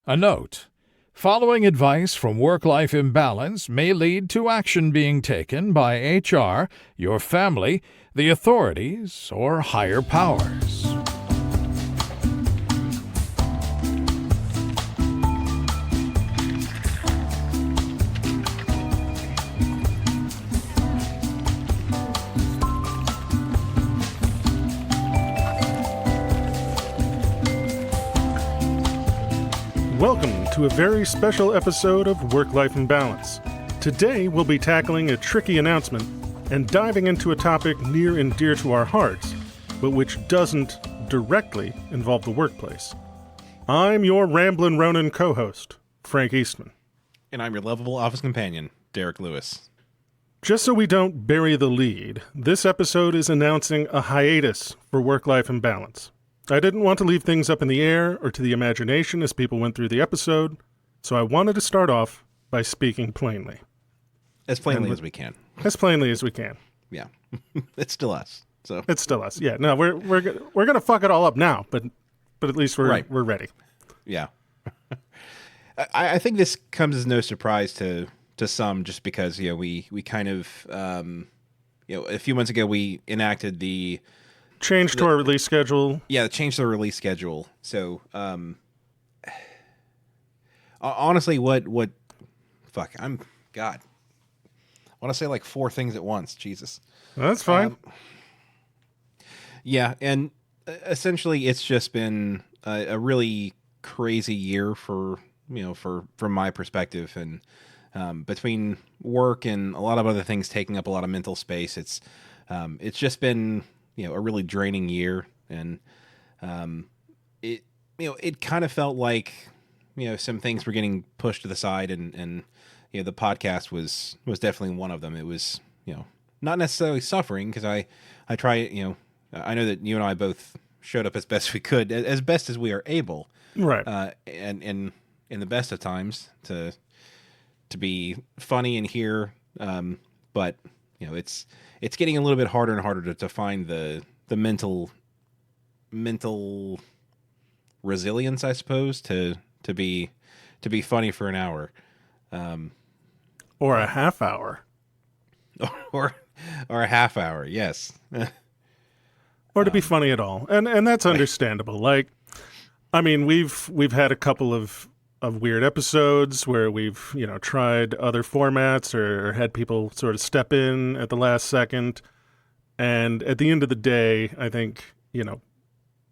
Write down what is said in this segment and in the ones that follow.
A note: following advice from Work-Life Imbalance may lead to action being taken by HR, your family, the authorities, or higher powers. Welcome to a very special episode of Work-Life Imbalance. Today we'll be tackling a tricky announcement and diving into a topic near and dear to our hearts, but which doesn't directly involve the workplace. I'm your Ramblin' Ronin co-host, Frank Eastman. And I'm your lovable office companion, Derek Lewis. Just so we don't bury the lead, this episode is announcing a hiatus for Work-Life Imbalance. I didn't want to leave things up in the air or to the imagination as people went through the episode, so I wanted to start off by speaking plainly. As plainly as we can. As plainly as we can. Yeah. It's still us. So It's still us. Yeah, no, we're going to fuck it all up now, but at least we're ready. Yeah. I think this comes as no surprise to some, just because, we kind of, a few months ago we enacted the change to our release schedule. Yeah, the change to the release schedule. So, honestly, fuck, I want to say like four things at once. Jesus. That's fine. Yeah, and essentially it's just been a really crazy year from my perspective, and between work and a lot of other things taking up a lot of mental space, it's just been a really draining year, and it kind of felt like some things were getting pushed to the side, and the podcast was definitely one of them. It was not necessarily suffering, because I try, I know that you and I both showed up as best we could, as best as we are able, right, and in the best of times to be funny and here, but it's getting a little bit harder and harder to find the mental resilience, I suppose, to be funny for an hour, or a half hour, or a half hour. Yes, or to be funny at all, and that's understandable. Like, I mean, we've had a couple of weird episodes where we've, tried other formats or had people sort of step in at the last second. And at the end of the day, I think,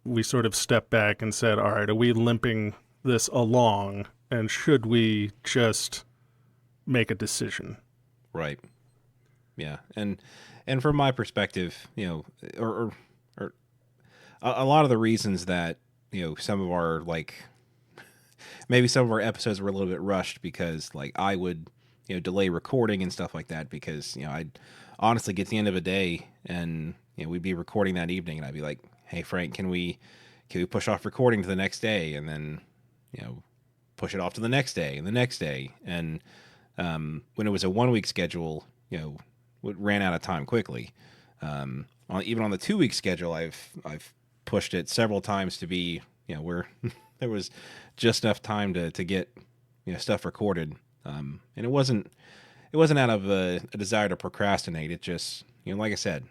we sort of stepped back and said, all right, are we limping this along? And should we just make a decision? Right. Yeah. And from my perspective, or a lot of the reasons that, some of our, maybe some of our episodes were a little bit rushed, because I would, delay recording and stuff like that, because, I'd honestly get to the end of a day and, we'd be recording that evening, and I'd be like, hey, Frank, can we push off recording to the next day? And then, push it off to the next day and the next day. And, when it was a 1 week schedule, it ran out of time quickly. Even on the 2 week schedule, I've pushed it several times to be, where there was just enough time to get stuff recorded, and it wasn't out of a desire to procrastinate. It just, like I said,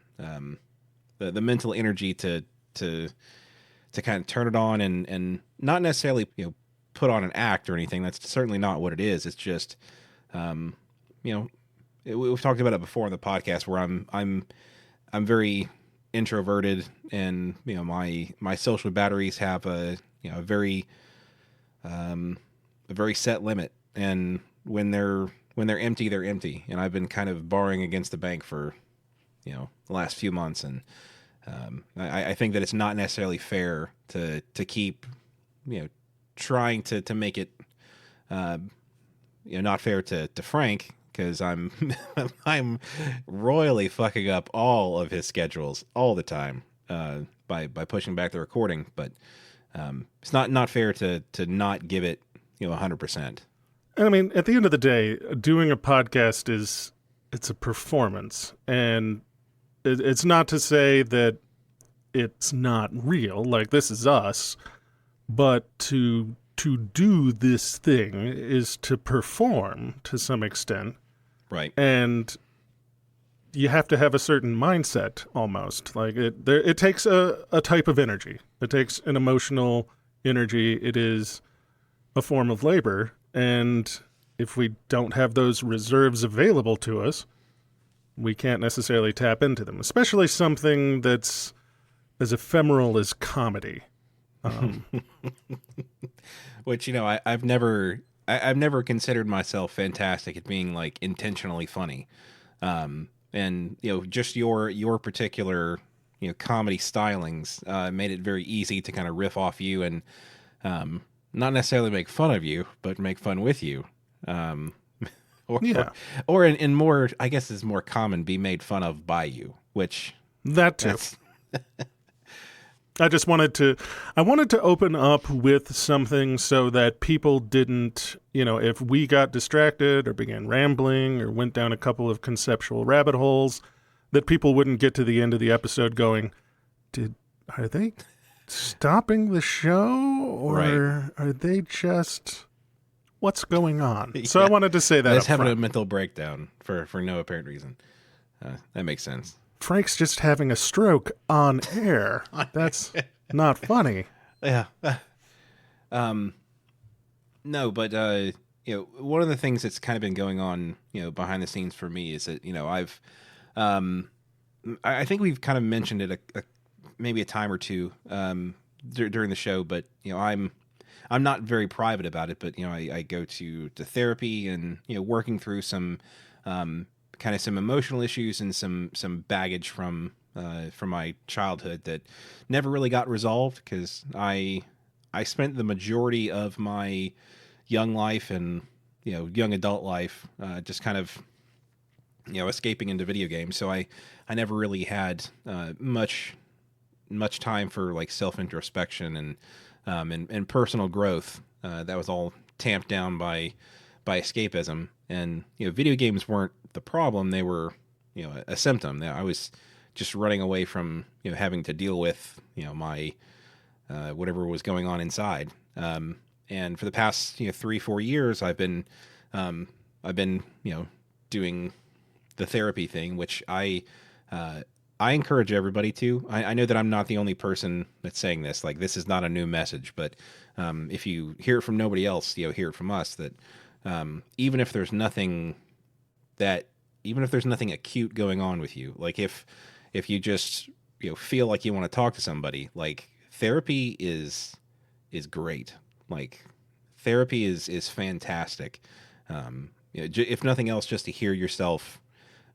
the mental energy to kind of turn it on and not necessarily put on an act or anything. That's certainly not what it is. It's just we've talked about it before in the podcast, where I'm very introverted, and my social batteries have a very set limit, and when they're empty, they're empty. And I've been kind of borrowing against the bank for the last few months, and I think that it's not necessarily fair to keep trying to make it not fair to Frank, because I'm I'm royally fucking up all of his schedules all the time by pushing back the recording. But it's not fair to not give it 100%. And I mean, at the end of the day, doing a podcast it's a performance, and it's not to say that it's not real. Like, this is us, but to to do this thing is to perform to some extent. Right. And you have to have a certain mindset almost. Like it takes a type of energy. It takes an emotional energy. It is a form of labor. And if we don't have those reserves available to us, we can't necessarily tap into them, especially something that's as ephemeral as comedy. Which, I've never considered myself fantastic at being like intentionally funny. And just your particular comedy stylings made it very easy to kind of riff off you and not necessarily make fun of you, but make fun with you. Or in more, I guess is more common, be made fun of by you, which that too. I wanted to open up with something so that people didn't, if we got distracted or began rambling or went down a couple of conceptual rabbit holes, that people wouldn't get to the end of the episode going, are they stopping the show or are they just, what's going on? So I wanted to say that. Let's having a mental breakdown for no apparent reason. That makes sense. Frank's just having a stroke on air. That's not funny. Yeah. No, but one of the things that's kind of been going on, behind the scenes for me is that, I've, I think we've kind of mentioned it maybe a time or two during the show, but I'm not very private about it, but I go to therapy and working through some kind of some emotional issues and some baggage from my childhood that never really got resolved because I spent the majority of my young life and young adult life just kind of escaping into video games. So I never really had much time for like self introspection and personal growth. That was all tamped down by escapism. And video games weren't the problem; they were a symptom. I was just running away from having to deal with my whatever was going on inside. And for the past 3-4 years, I've been doing the therapy thing, which I encourage everybody to. I know that I'm not the only person that's saying this. Like, this is not a new message, but if you hear it from nobody else, hear it from us. That even if there's nothing acute going on with you, like if you just feel like you want to talk to somebody, like therapy is great. Like therapy is fantastic. If nothing else, just to hear yourself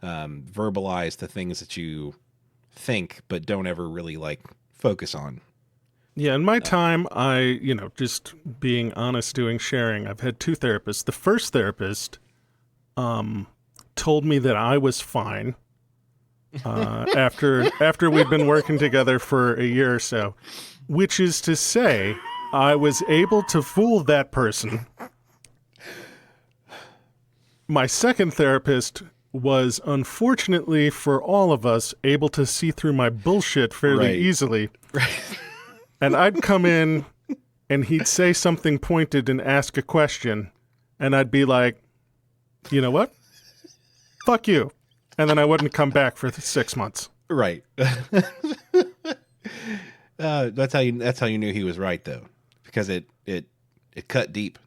verbalize the things that you think but don't ever really like focus on. Yeah, in my time, I, just being honest, doing sharing, I've had 2 therapists. The first therapist told me that I was fine after we'd been working together for a year or so, which is to say I was able to fool that person. My second therapist was, unfortunately for all of us, able to see through my bullshit fairly easily. Right. And I'd come in and he'd say something pointed and ask a question, and I'd be like, you know what? Fuck you. And then I wouldn't come back for 6 months. Right. That's how you knew he was right, though, because it cut deep.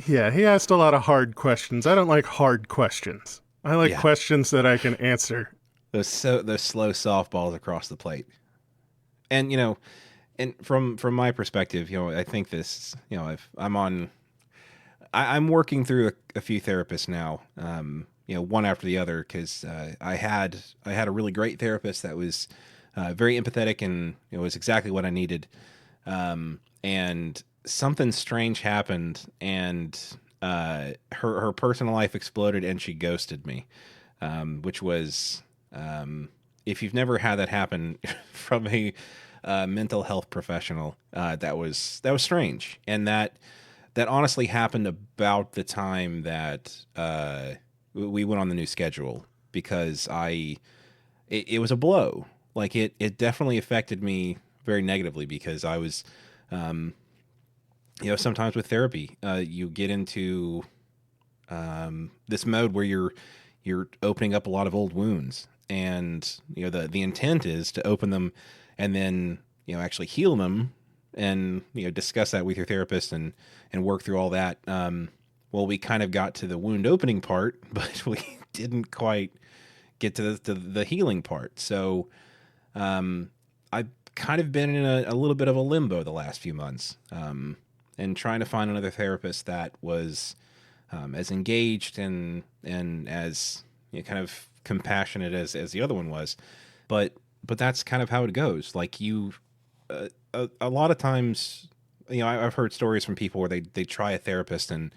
Yeah, he asked a lot of hard questions. I don't like hard questions. I like questions that I can answer. Those slow softballs across the plate. And and from my perspective, I think this, I'm working through a few therapists now, one after the other, because I had a really great therapist that was very empathetic and was exactly what I needed. And something strange happened, and her personal life exploded, and she ghosted me, which was, if you've never had that happen from a mental health professional, that was strange, and that honestly happened about the time that we went on the new schedule, because it was a blow. Like it definitely affected me very negatively, because I was sometimes with therapy, you get into this mode where you're opening up a lot of old wounds, and the intent is to open them and then actually heal them, and discuss that with your therapist and work through all that. Well, we kind of got to the wound opening part, but we didn't quite get to the healing part. So I've kind of been in a little bit of a limbo the last few months, and trying to find another therapist that was as engaged and as kind of compassionate as the other one was. But that's kind of how it goes. Like a lot of times, I've heard stories from people where they try a therapist and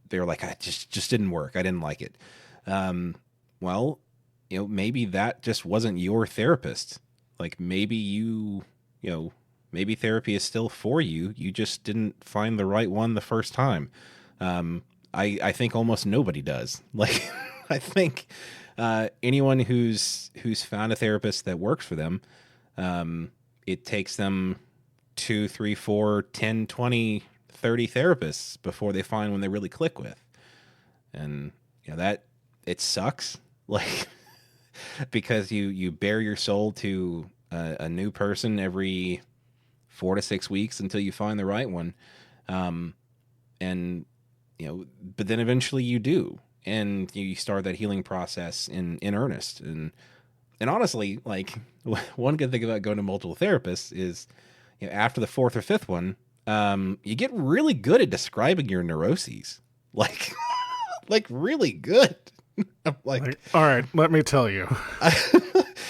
they're like, I just didn't work. I didn't like it. Well, maybe that just wasn't your therapist. Like maybe maybe therapy is still for you. You just didn't find the right one the first time. I think almost nobody does. Like, I think anyone who's found a therapist that works for them, it takes them 2, 3, 4, 10, 20, 30 therapists before they find one they really click with. And that it sucks, like, because you bare your soul to a new person every 4 to 6 weeks until you find the right one. And but then eventually you do, and you start that healing process in earnest. And honestly, like, one good thing about going to multiple therapists is, after the 4th or 5th one, you get really good at describing your neuroses, like, like really good. I'm like, all right, let me tell you.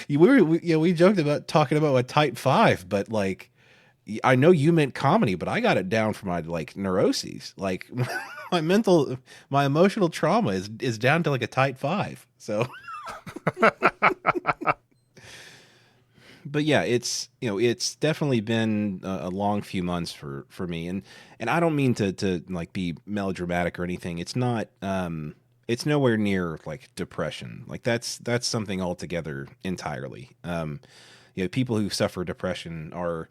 We joked about talking about a type 5, but like, I know you meant comedy, but I got it down for my like neuroses. Like my emotional trauma is down to like a type 5. So, but yeah, it's definitely been a long few months for me, and I don't mean to like be melodramatic or anything. It's not. It's nowhere near like depression. Like that's something altogether entirely. People who suffer depression are,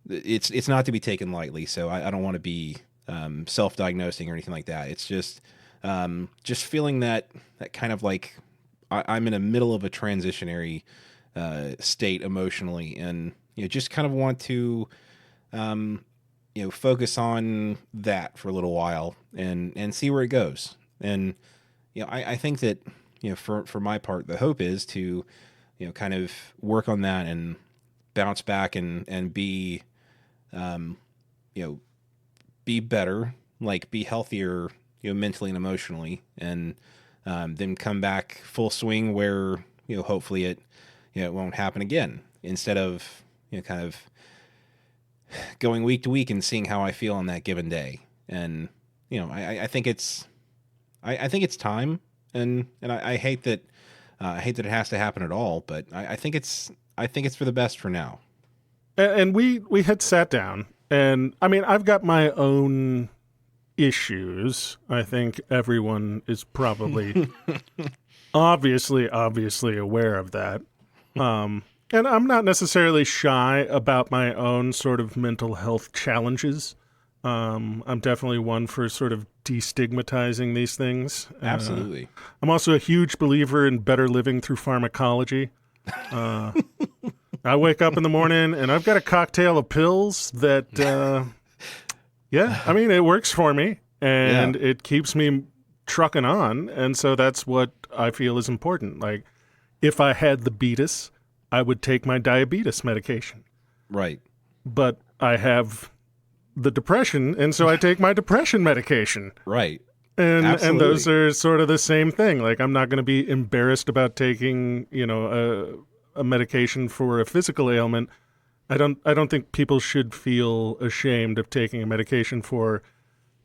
it's not to be taken lightly. So I don't want to be self-diagnosing or anything like that. It's just feeling that kind of like I'm in the middle of a transitionary state emotionally, and just kind of want to focus on that for a little while and see where it goes. And I think that for my part, the hope is to kind of work on that and bounce back and be be better, like be healthier, mentally and emotionally, and then come back full swing where hopefully it won't happen again, instead of kind of going week to week and seeing how I feel on that given day. And I think it's time, and I hate that it has to happen at all, but I think it's for the best for now. And we had sat down, and I mean, I've got my own issues. I think everyone is probably obviously aware of that. And I'm not necessarily shy about my own sort of mental health challenges. I'm definitely one for sort of destigmatizing these things. Absolutely. I'm also a huge believer in better living through pharmacology. I wake up in the morning and I've got a cocktail of pills that, I mean, it works for me, and it keeps me trucking on. And so that's what I feel is important. Like, if I had the beatus, I would take my diabetes medication. Right. But I have the depression, and so I take my depression medication. Right. And those are sort of the same thing. Like, I'm not going to be embarrassed about taking, a medication for a physical ailment. I don't think people should feel ashamed of taking a medication for,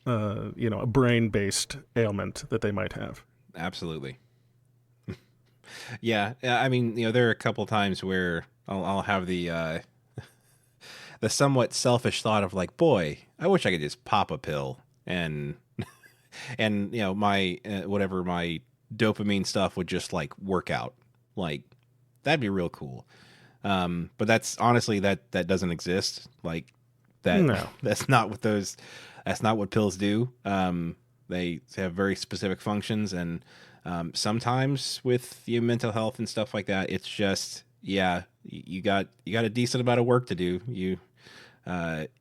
a brain-based ailment that they might have. Absolutely. Yeah, I mean, there are a couple times where I'll have the somewhat selfish thought of like, boy, I wish I could just pop a pill and my whatever my dopamine stuff would just like work out. Like, that'd be real cool. But that's honestly that doesn't exist. Like, No. That's not what pills do. They have very specific functions, and sometimes with your mental health and stuff like that, it's just, you got a decent amount of work to do. You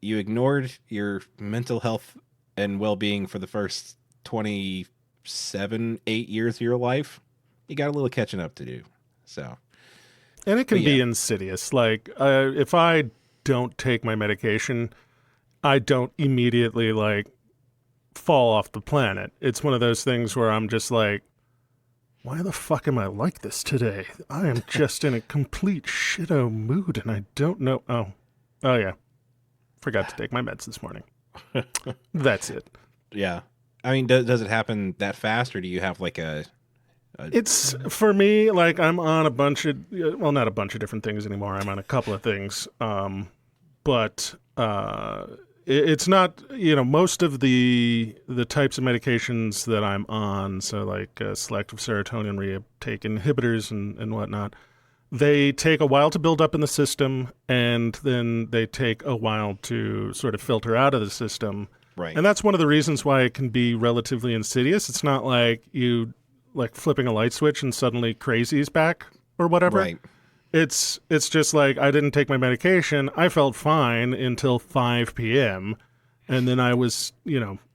ignored your mental health and well-being for the first 8 years of your life. You got a little catching up to do. So, and it can be insidious. Like, if I don't take my medication, I don't immediately fall off the planet. It's one of those things where I'm just like, why the fuck am I like this today? I am just in a complete shitto mood, and I don't know. Oh yeah. Forgot to take my meds this morning. That's it. Yeah. I mean, does it happen that fast, or do you have It's, for me, I'm on a bunch of, well, not a bunch of different things anymore. I'm on a couple of things. But it's not, most of the types of medications that I'm on, so selective serotonin reuptake inhibitors and whatnot, they take a while to build up in the system, and then they take a while to sort of filter out of the system. Right. And that's one of the reasons why it can be relatively insidious. It's not like you flipping a light switch and suddenly crazy is back or whatever. Right. It's just I didn't take my medication. I felt fine until 5 p.m. And then I was,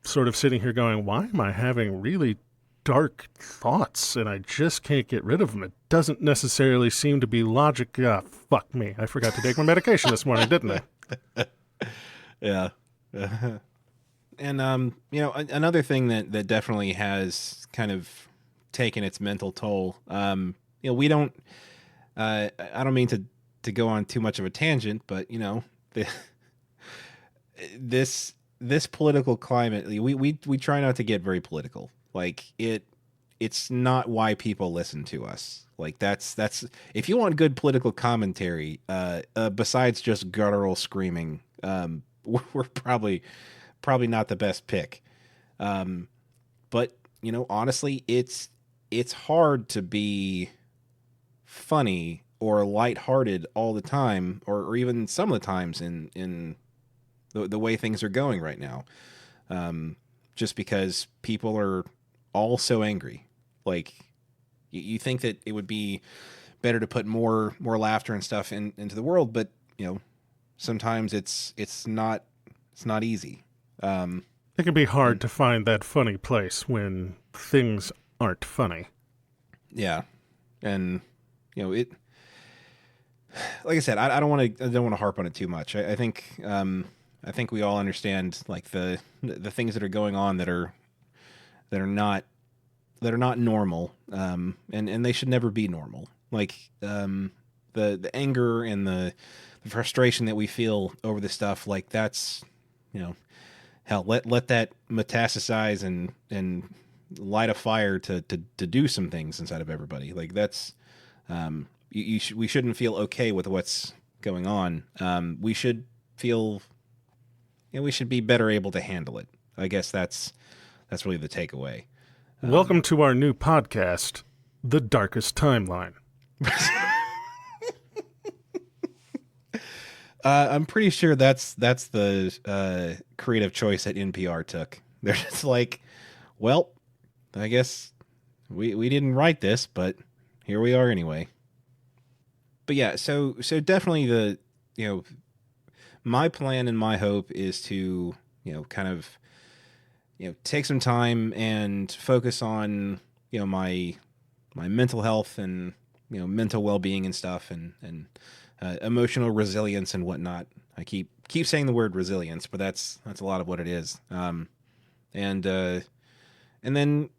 sort of sitting here going, why am I having really dark thoughts and I just can't get rid of them? It doesn't necessarily seem to be logic. Fuck me. I forgot to take my medication this morning, didn't I? Yeah. And, another thing that definitely has kind of taken its mental toll, we don't, I don't mean to go on too much of a tangent, but this political climate, we try not to get very political. It's not why people listen to us. That's if you want good political commentary, besides just guttural screaming, we're probably not the best pick. But honestly, it's hard to be funny or lighthearted all the time, or even some of the times in the way things are going right now. Just because people are all so angry. You think that it would be better to put more laughter and stuff into the world, but sometimes it's not easy. It can be hard to find that funny place when things aren't funny. Yeah. And it, like I said, I don't want to harp on it too much. I think we all understand the things that are going on that are not normal. And they should never be normal. The anger and the frustration that we feel over this stuff, that's, hell, let that metastasize and light a fire to do some things inside of everybody. That's, we shouldn't feel okay with what's going on. We should feel, we should be better able to handle it. I guess that's really the takeaway. Welcome to our new podcast, The Darkest Timeline. I'm pretty sure that's the creative choice that NPR took. They're just well, I guess we didn't write this, but here we are anyway. But yeah, so definitely my plan and my hope is to, kind of, take some time and focus on, my mental health and, mental well-being and stuff, and emotional resilience and whatnot. I keep saying the word resilience, but that's a lot of what it is. And then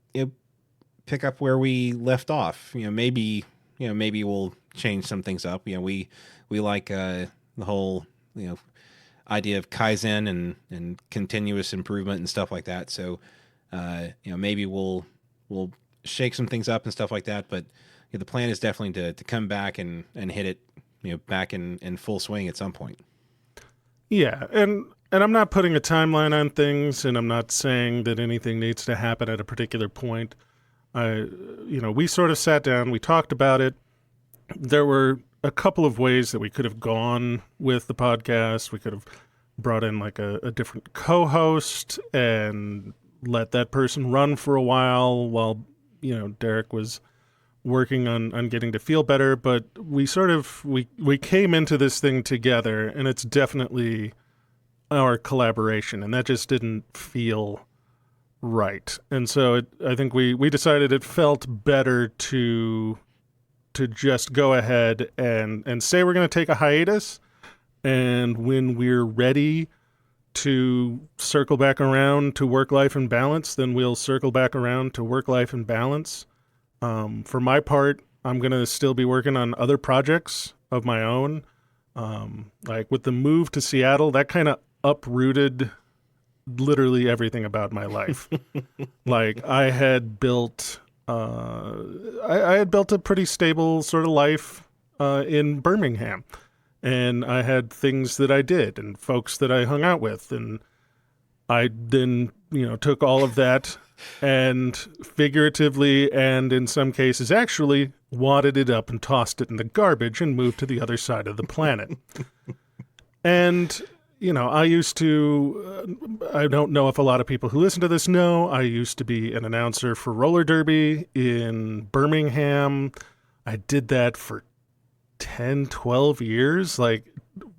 pick up where we left off. Maybe we'll change some things up. We like the whole idea of Kaizen and continuous improvement and stuff like that. So maybe we'll shake some things up and stuff like that. But the plan is definitely to come back and hit it back in full swing at some point. Yeah, and I'm not putting a timeline on things, and I'm not saying that anything needs to happen at a particular point. We sort of sat down, we talked about it. There were a couple of ways that we could have gone with the podcast. We could have brought in like a different co-host and let that person run for a while, Derek was working on getting to feel better. But we came into this thing together, and it's definitely our collaboration, and that just didn't feel right. And so I think we decided it felt better to just go ahead and say we're going to take a hiatus, and when we're ready to circle back around to work-life and balance, then we'll circle back around to work-life and balance. For my part, I'm going to still be working on other projects of my own. Like with the move to Seattle, that kind of uprooted literally everything about my life. Like I had built a pretty stable sort of life in Birmingham. And I had things that I did and folks that I hung out with. And I then, took all of that and figuratively and in some cases actually wadded it up and tossed it in the garbage and moved to the other side of the planet. And, I used to, I don't know if a lot of people who listen to this know, I used to be an announcer for roller derby in Birmingham. I did that for 10, 12 years, like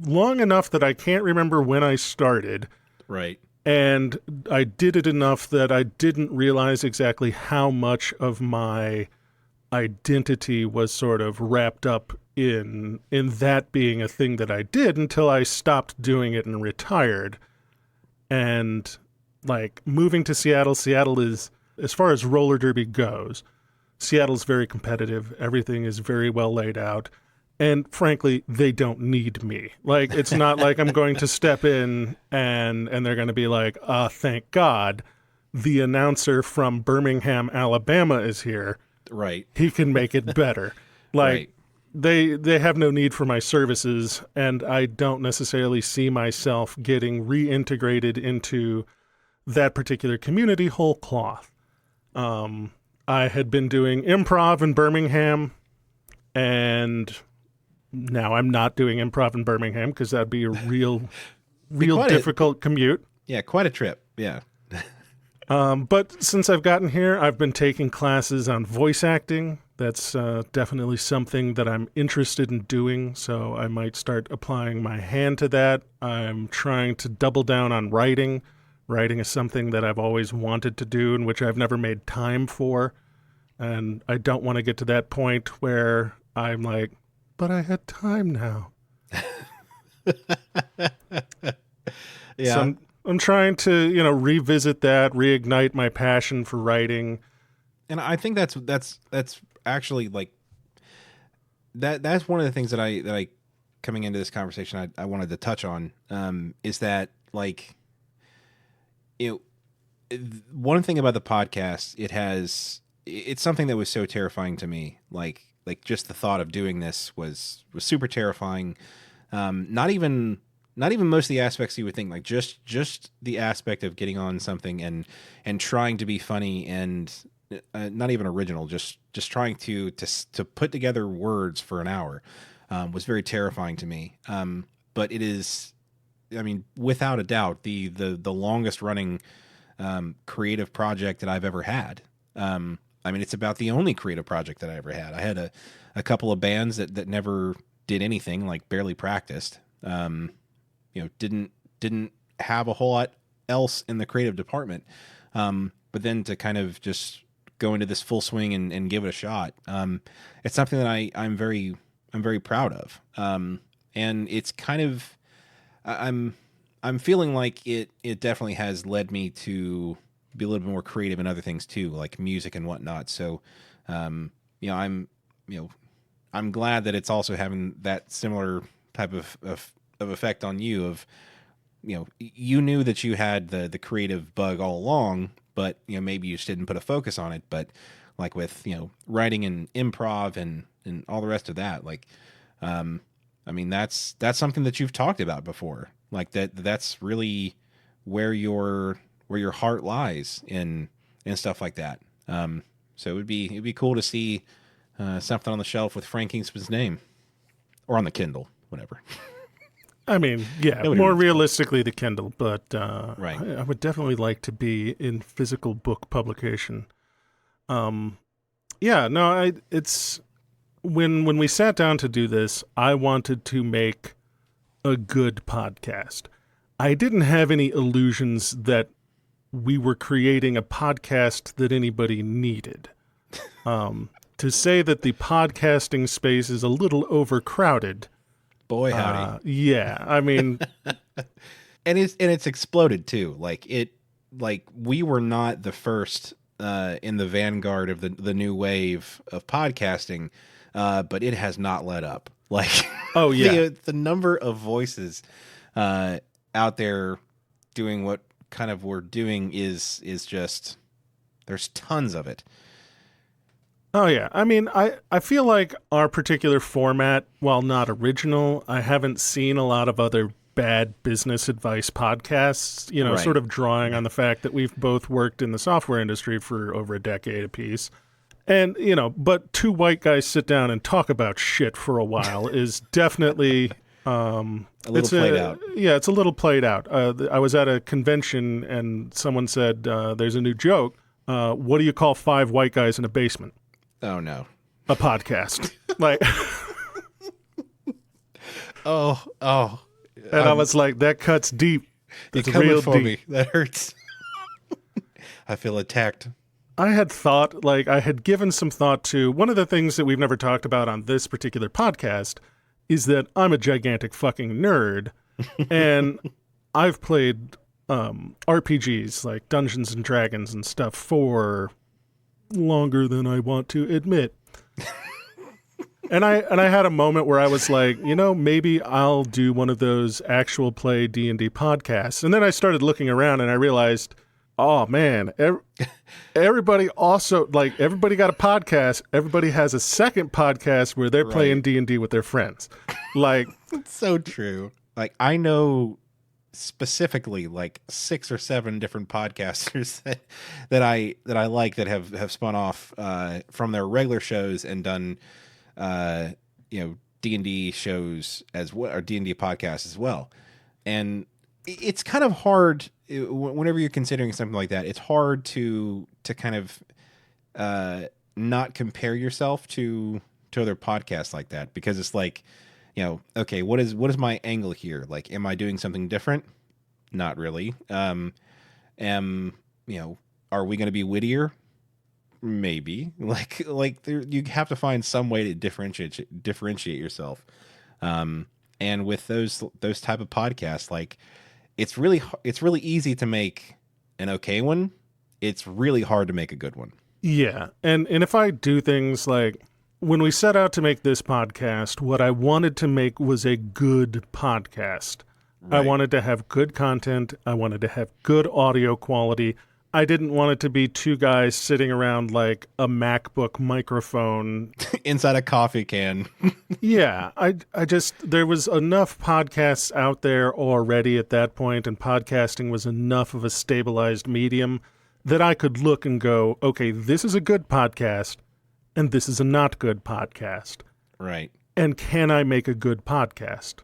long enough that I can't remember when I started. Right. And I did it enough that I didn't realize exactly how much of my identity was sort of wrapped up in that being a thing that I did until I stopped doing it and retired. And like moving to Seattle is, as far as roller derby goes, Seattle's very competitive. Everything is very well laid out. And frankly, they don't need me. Like, it's not like I'm going to step in and they're going to be like, thank God, the announcer from Birmingham, Alabama is here. Right. He can make it better. Like, right. they have no need for my services, and I don't necessarily see myself getting reintegrated into that particular community whole cloth. I had been doing improv in Birmingham, and now I'm not doing improv in Birmingham because that'd be a real difficult commute. Yeah, quite a trip. Yeah. But since I've gotten here, I've been taking classes on voice acting. That's definitely something that I'm interested in doing, so I might start applying my hand to that. I'm trying to double down on writing. Writing is something that I've always wanted to do and which I've never made time for. And I don't want to get to that point where I'm like, but I had time now. Yeah. So I'm trying to, revisit that, reignite my passion for writing. And I think that's actually like that's one of the things that I coming into this conversation I wanted to touch on is that like one thing about the podcast, it's something that was so terrifying to me, like just the thought of doing this was super terrifying. Not even most of the aspects you would think, like just the aspect of getting on something and trying to be funny and not even original, just trying to put together words for an hour was very terrifying to me. But it is, I mean, without a doubt, the longest running creative project that I've ever had. I mean, it's about the only creative project that I ever had. I had a couple of bands that never did anything, like barely practiced. Didn't have a whole lot else in the creative department. But then to kind of just go into this full swing and give it a shot. It's something that I'm very proud of. And it's kind of, I'm feeling like it definitely has led me to be a little bit more creative in other things too, like music and whatnot. So, I'm glad that it's also having that similar type of effect on you of, you knew that you had the creative bug all along, but maybe you just didn't put a focus on it. But like with, writing and improv and all the rest of that, like, I mean, that's something that you've talked about before, like that's really where your heart lies in stuff like that. So it'd be cool to see something on the shelf with Frank Kingsman's name, or on the Kindle, whatever. I mean, yeah, Nobody more reads realistically the Kindle, but Right. I would definitely like to be in physical book publication. Yeah, no, it's when we sat down to do this, I wanted to make a good podcast. I didn't have any illusions that we were creating a podcast that anybody needed. To say that the podcasting space is a little overcrowded. Boy, howdy. Yeah, I mean, And it's exploded too. Like we were not the first in the vanguard of the new wave of podcasting, but it has not let up. Like, oh yeah, the number of voices out there doing what kind of we're doing is just, there's tons of it. oh yeah. I mean, I feel like our particular format, while not original, I haven't seen a lot of other bad business advice podcasts, Right. sort of drawing on the fact that we've both worked in the software industry for over a decade apiece. And, but two white guys sit down and talk about shit for a while is definitely A little played out. Yeah, it's a little played out. I was at a convention and someone said, there's a new joke. What do you call 5 white guys in a basement? Oh no. A podcast. Like, Oh. and I was like, that cuts deep. You're That's coming real for deep. me. That hurts. I feel attacked. I had thought, I had given some thought to one of the things that we've never talked about on this particular podcast is that I'm a gigantic fucking nerd, and I've played RPGs like Dungeons and Dragons and stuff for longer than I want to admit. And I had a moment where I was like, maybe I'll do one of those actual play D&D podcasts. And then I started looking around and I realized, oh man, everybody also, everybody got a podcast. Everybody has a second podcast where they're playing D&D with their friends. It's so true. Like, I know specifically 6 or 7 different podcasters that I like that have spun off from their regular shows and done D&D shows as well, or D&D podcasts as well. And it's kind of hard whenever you're considering something like that. It's hard to kind of not compare yourself to other podcasts like that, because it's like, okay, what is my angle here? Like, am I doing something different? Not really. Are we going to be wittier? Maybe. Like you have to find some way to differentiate yourself. And with those type of podcasts, it's really easy to make an okay one. It's really hard to make a good one. Yeah. And if I do things like, when we set out to make this podcast, what I wanted to make was a good podcast. Right. I wanted to have good content. I wanted to have good audio quality. I didn't want it to be 2 guys sitting around like a MacBook microphone. Inside a coffee can. Yeah. There was enough podcasts out there already at that point, and podcasting was enough of a stabilized medium that I could look and go, okay, this is a good podcast, and this is a not good podcast. Right. And can I make a good podcast?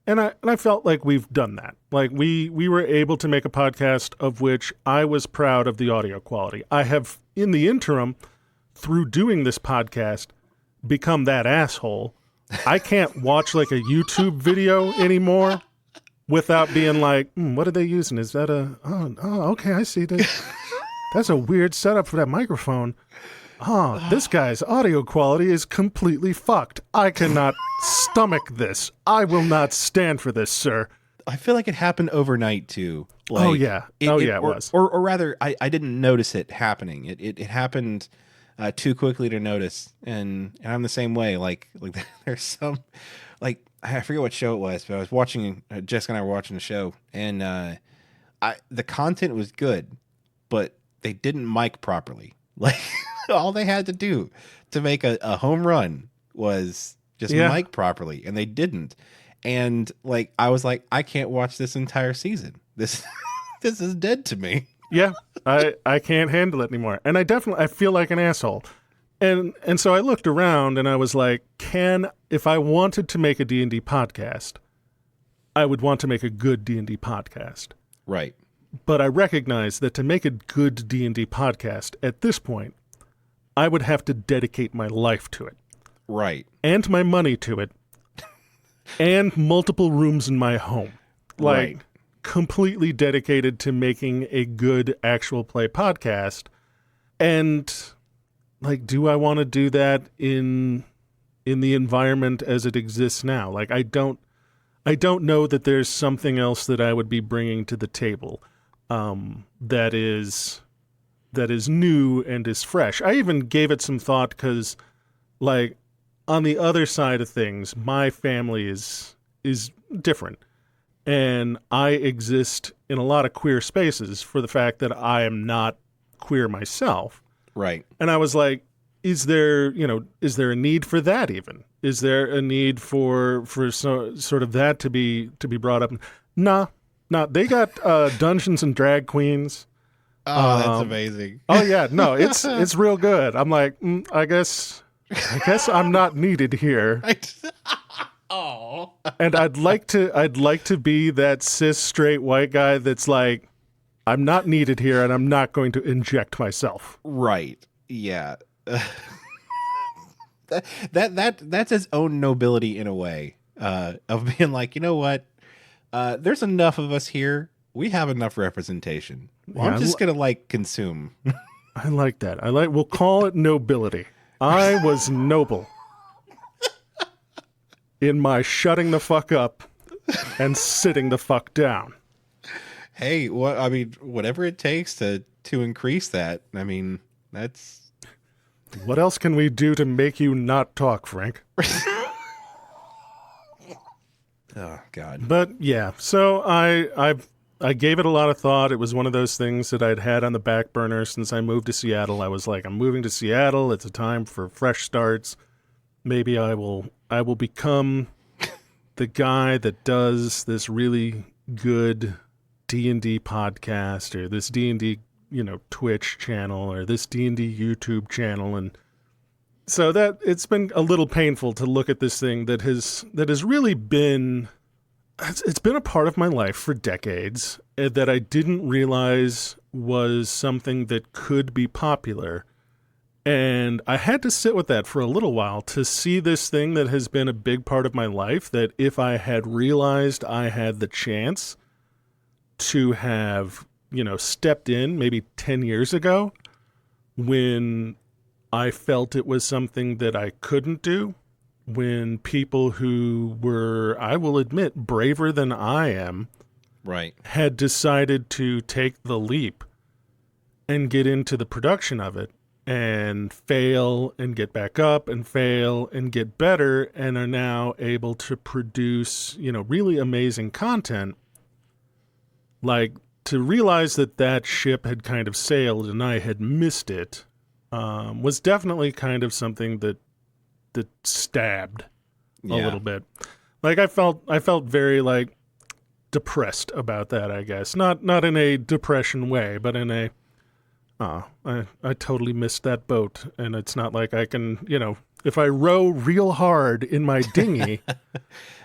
And I felt like we've done that. Like we were able to make a podcast of which I was proud of the audio quality. I have, in the interim, through doing this podcast, become that asshole. I can't watch like a YouTube video anymore without being like, what are they using? Is that okay, I see that. That's a weird setup for that microphone. This guy's audio quality is completely fucked. I cannot stomach this. I will not stand for this, sir. I feel like it happened overnight too. Oh yeah, it was. Or rather, I didn't notice it happening. It happened too quickly to notice, and I'm the same way. Like there's some, I forget what show it was, but I was watching. Jessica and I were watching the show, and the content was good, but they didn't mic properly. Like, all they had to do to make a home run was just mic properly, and they didn't. And I was like, I can't watch this entire season. This is dead to me. Yeah, I can't handle it anymore. And I feel like an asshole. And so I looked around and I was like, if I wanted to make a D&D podcast, I would want to make a good D&D podcast. Right. But I recognize that to make a good D&D podcast at this point, I would have to dedicate my life to it. Right. And my money to it. And multiple rooms in my home. Like, Right. completely dedicated to making a good actual play podcast. And, like, do I want to do that in the environment as it exists now? Like, I don't know that there's something else that I would be bringing to the table that is new and is fresh. I even gave it some thought because, like, on the other side of things, my family is different. And I exist in a lot of queer spaces for the fact that I am not queer myself. Right. And I was like, is there a need for that even? Is there a need for sort of that to be brought up? Nah. They got Dungeons and Drag Queens. Oh, that's amazing. Oh yeah, no, it's real good. I'm like, I guess I'm not needed here. Oh. And I'd like to be that cis straight white guy that's like, I'm not needed here and I'm not going to inject myself. Right. Yeah. That's its own nobility in a way, of being like, you know what? There's enough of us here. We have enough representation. Well, Yeah, I'm just gonna consume. I like that. We'll call it nobility. I was noble in my shutting the fuck up and sitting the fuck down. Hey, whatever it takes to increase that. I mean, that's. What else can we do to make you not talk, Frank? Oh God. But yeah, so I gave it a lot of thought. It was one of those things that I'd had on the back burner since I moved to Seattle. I was like, I'm moving to Seattle. It's a time for fresh starts. Maybe I will become the guy that does this really good D&D podcast or this D&D, Twitch channel or this D&D YouTube channel. And so that it's been a little painful to look at this thing that has really been, it's been a part of my life for decades that I didn't realize was something that could be popular. And I had to sit with that for a little while to see this thing that has been a big part of my life, that if I had realized I had the chance to have, stepped in maybe 10 years ago when I felt it was something that I couldn't do, when people who were, I will admit, braver than I am, Right. had decided to take the leap and get into the production of it and fail and get back up and fail and get better and are now able to produce, really amazing content. Like, to realize that ship had kind of sailed and I had missed it was definitely kind of something that stabbed a little bit. Like, I felt very, like, depressed about that, I guess. Not in a depression way, but in a, I totally missed that boat. And it's not like I can, if I row real hard in my dinghy,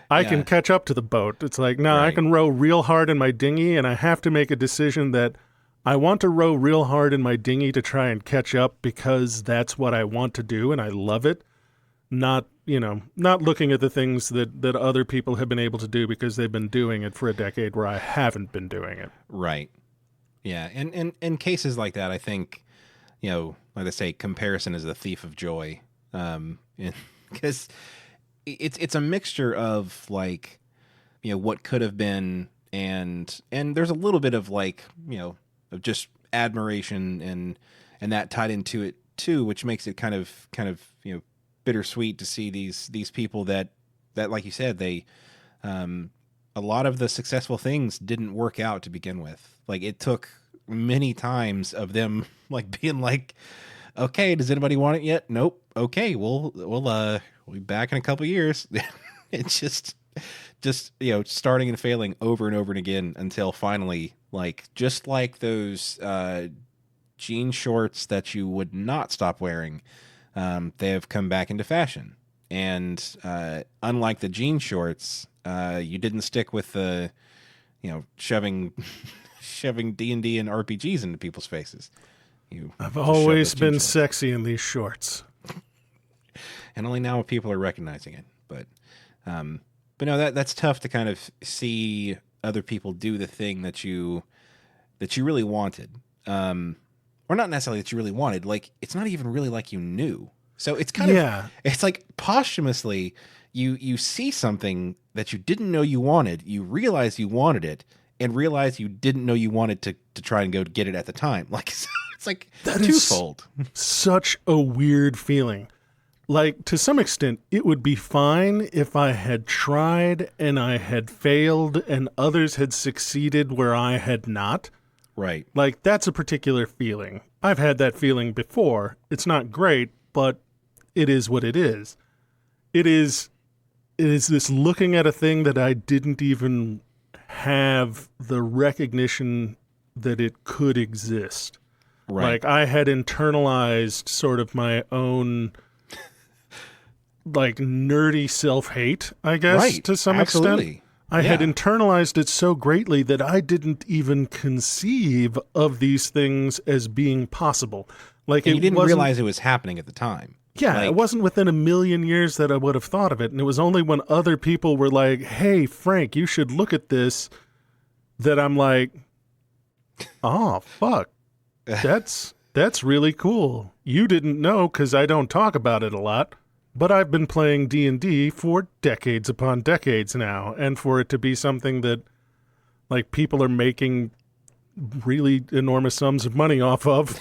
I can catch up to the boat. It's like, no, I can row real hard in my dinghy, and I have to make a decision that I want to row real hard in my dinghy to try and catch up because that's what I want to do, and I love it. Not looking at the things that other people have been able to do because they've been doing it for a decade where I haven't been doing it. Right. Yeah. And in cases like that, I think, like they say, comparison is the thief of joy. Because it's a mixture of like, what could have been, and there's a little bit of like, of just admiration and that tied into it too, which makes it kind of bittersweet to see these people that like you said, they a lot of the successful things didn't work out to begin with. Like, it took many times of them like being like, okay, does anybody want it yet? Nope. Okay, we'll be back in a couple years. It's just starting and failing over and over and again until finally, like, just like those jean shorts that you would not stop wearing, they have come back into fashion. And unlike the jean shorts, you didn't stick with the, shoving D&D and RPGs into people's faces. I've always been sexy in these shorts. And only now people are recognizing it. But no, that's tough to kind of see other people do the thing that you really wanted. Or not necessarily that you really wanted. Like, it's not even really like you knew. So it's kind of, it's like posthumously, you see something that you didn't know you wanted, you realize you wanted it, and realize you didn't know you wanted to try and go get it at the time. Like, it's like that twofold. Such a weird feeling. Like, to some extent, it would be fine if I had tried and I had failed and others had succeeded where I had not. Right. Like, that's a particular feeling. I've had that feeling before. It's not great, but it is what it is. It is this looking at a thing that I didn't even have the recognition that it could exist. Right. Like, I had internalized sort of my own like nerdy self-hate, I guess, to some extent. I had internalized it so greatly that I didn't even conceive of these things as being possible. Like, and you didn't realize it was happening at the time. Yeah, it wasn't within a million years that I would have thought of it. And it was only when other people were like, hey, Frank, you should look at this, that I'm like, oh, fuck. That's really cool. You didn't know because I don't talk about it a lot. But I've been playing D&D for decades upon decades now, and for it to be something that, like, people are making really enormous sums of money off of,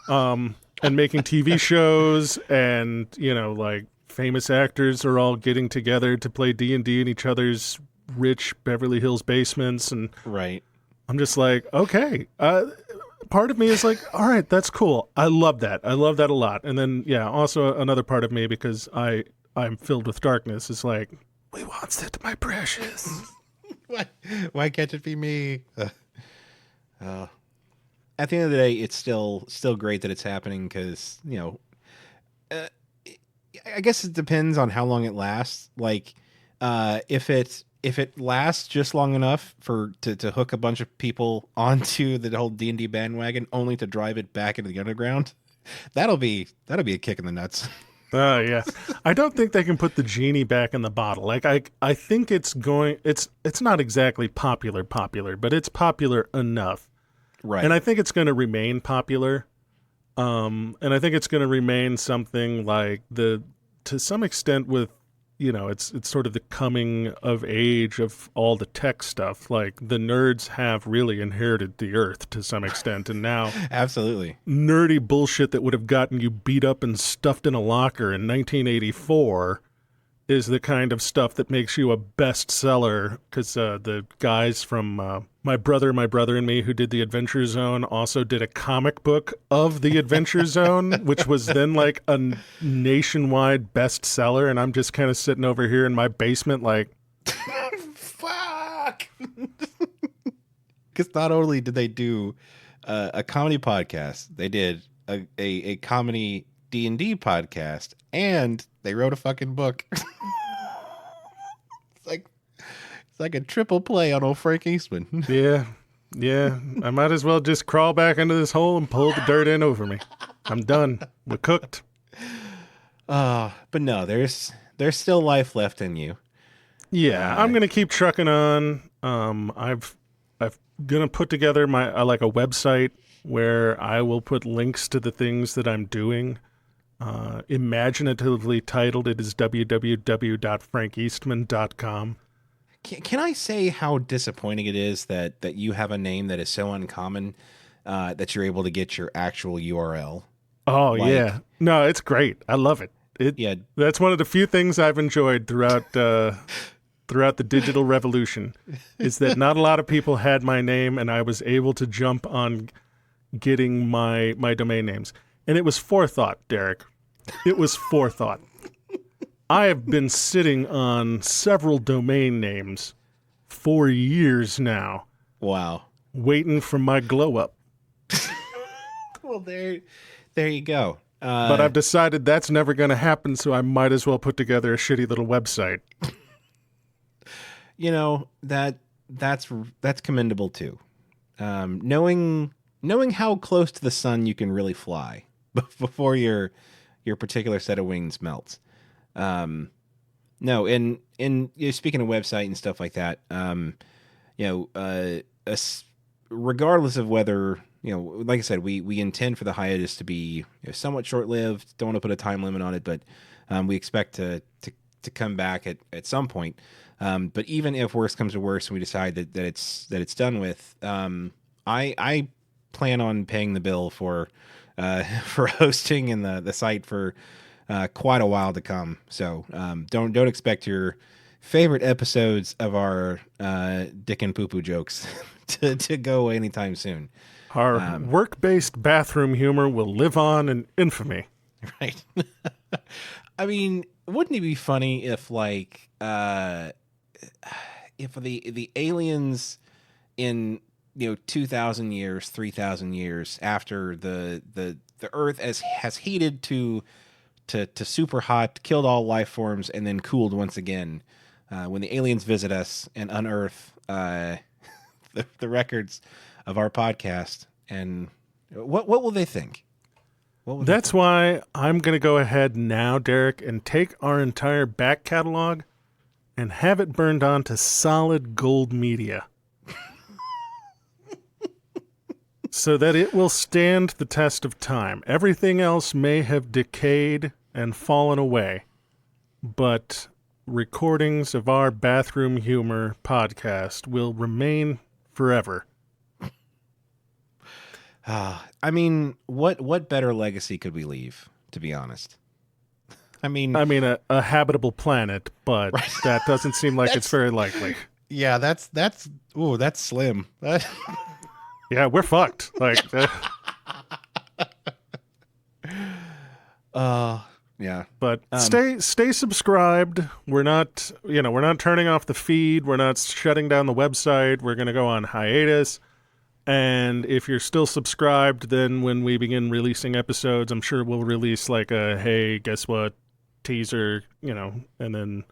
and making TV shows, and, like, famous actors are all getting together to play D&D in each other's rich Beverly Hills basements, and right. I'm just like, okay, part of me is like, all right, that's cool. I love that. I love that a lot. And then, also another part of me, because I'm filled with darkness, is like, we want it, my precious. Why can't it be me? At the end of the day, it's still great that it's happening because, I guess it depends on how long it lasts. Like, if it lasts just long enough to hook a bunch of people onto the whole D&D bandwagon, only to drive it back into the underground, that'll be a kick in the nuts. Oh yeah, I don't think they can put the genie back in the bottle. Like, I think it's not exactly popular, but it's popular enough, right? And I think it's going to remain popular, and I think it's going to remain something like to some extent with. It's sort of the coming of age of all the tech stuff. Like, the nerds have really inherited the earth to some extent, and now absolutely nerdy bullshit that would have gotten you beat up and stuffed in a locker in 1984 is the kind of stuff that makes you a bestseller. Because the guys from My Brother and Me, who did the Adventure Zone, also did a comic book of the Adventure Zone, which was then like a nationwide bestseller. And I'm just kind of sitting over here in my basement like, fuck. Because not only did they do a comedy podcast, they did a comedy D&D podcast, and they wrote a fucking book. It's like a triple play on old Frank Eastman. Yeah. I might as well just crawl back into this hole and pull the dirt in over me. I'm done. We're cooked. But no, there's still life left in you. Yeah, I'm gonna keep trucking on. I've gonna put together my like a website where I will put links to the things that I'm doing. Imaginatively titled, it is www.frankeastman.com. Can I say how disappointing it is that you have a name that is so uncommon that you're able to get your actual URL? Oh, yeah. No, it's great. I love it. Yeah. That's one of the few things I've enjoyed throughout the digital revolution, is that not a lot of people had my name, and I was able to jump on getting my domain names. And it was forethought, Derek. It was forethought. I have been sitting on several domain names for years now. Wow. Waiting for my glow up. Well, there you go. But I've decided that's never going to happen, so I might as well put together a shitty little website. You know, that's commendable too. Knowing how close to the sun you can really fly before your particular set of wings melts. No, and speaking of website and stuff like that, regardless of whether, like I said, we intend for the hiatus to be somewhat short-lived. Don't want to put a time limit on it, but we expect to come back at some point. But even if worse comes to worse and we decide that it's done with, I plan on paying the bill for hosting and the site for quite a while to come. So don't expect your favorite episodes of our dick and poo poo jokes to go away anytime soon. Our work-based bathroom humor will live on in infamy. Right. I mean, wouldn't it be funny if if the aliens in 2,000 years, 3,000 years after the Earth has heated to super hot, killed all life forms, and then cooled once again, when the aliens visit us and unearth the records of our podcast, and what will they think? That's why I'm going to go ahead now, Derek, and take our entire back catalog and have it burned onto solid gold media so that it will stand the test of time. Everything else may have decayed and fallen away, but recordings of our bathroom humor podcast will remain forever. I mean, what better legacy could we leave, to be honest? I mean, a habitable planet, but right. That doesn't seem like it's very likely. Yeah, that's slim. Yeah, we're fucked. Yeah. But stay subscribed. We're not turning off the feed. We're not shutting down the website. We're going to go on hiatus. And if you're still subscribed, then when we begin releasing episodes, I'm sure we'll release like a, hey, guess what, teaser, and then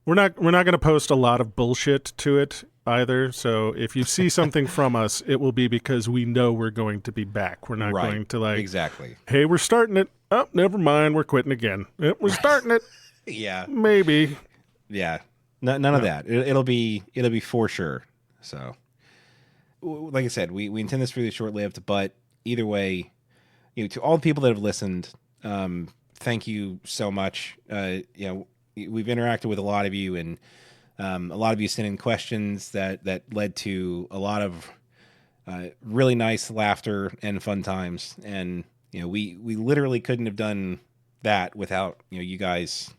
we're not going to post a lot of bullshit to it either. So if you see something from us, it will be because we know we're going to be back. We're not going to exactly. Hey, we're starting it. Oh, never mind. We're quitting again. We're starting it. Yeah. Maybe. Yeah. None of that. It'll be for sure. So, like I said, we intend this really short-lived, but either way, to all the people that have listened, thank you so much. We've interacted with a lot of you, and a lot of you sent in questions that led to a lot of really nice laughter and fun times. And we literally couldn't have done that without you guys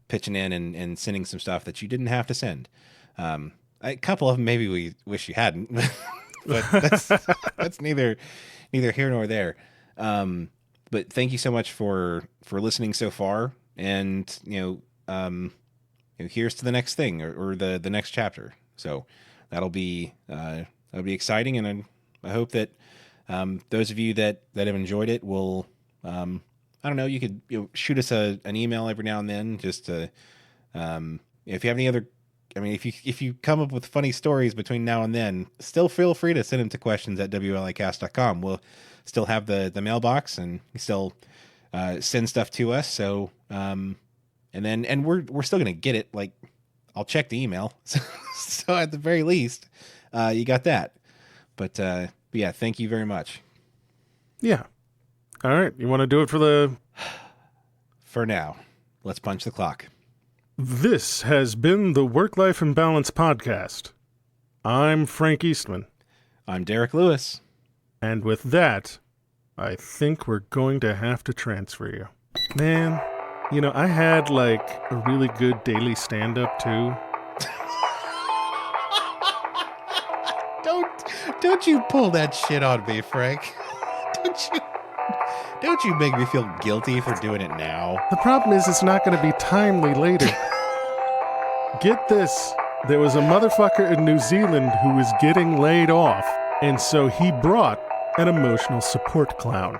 pitching in and sending some stuff that you didn't have to send. A couple of them maybe we wish you hadn't, but that's neither here nor there. But thank you so much for listening so far, and here's to the next thing or the next chapter. So that'll be exciting, and I hope that those of you that have enjoyed it will, I don't know, you could shoot us an email every now and then, just to if you have any other. I mean, if you come up with funny stories between now and then, still feel free to send them to questions@wlicast.com. We'll still have the mailbox and still send stuff to us. So and we're still gonna get it. Like, I'll check the email. So at the very least, you got that. But yeah, thank you very much. Yeah. All right. You want to do it for now? Let's punch the clock. This has been the Work-Life Imbalance podcast. I'm Frank Eastman. I'm Derek Lewis. And with that, I think we're going to have to transfer you. Man, I had a really good daily stand-up too. Don't you pull that shit on me, Frank. Don't you make me feel guilty for doing it now. The problem is it's not going to be timely later. Get this. There was a motherfucker in New Zealand who was getting laid off, and so he brought an emotional support clown.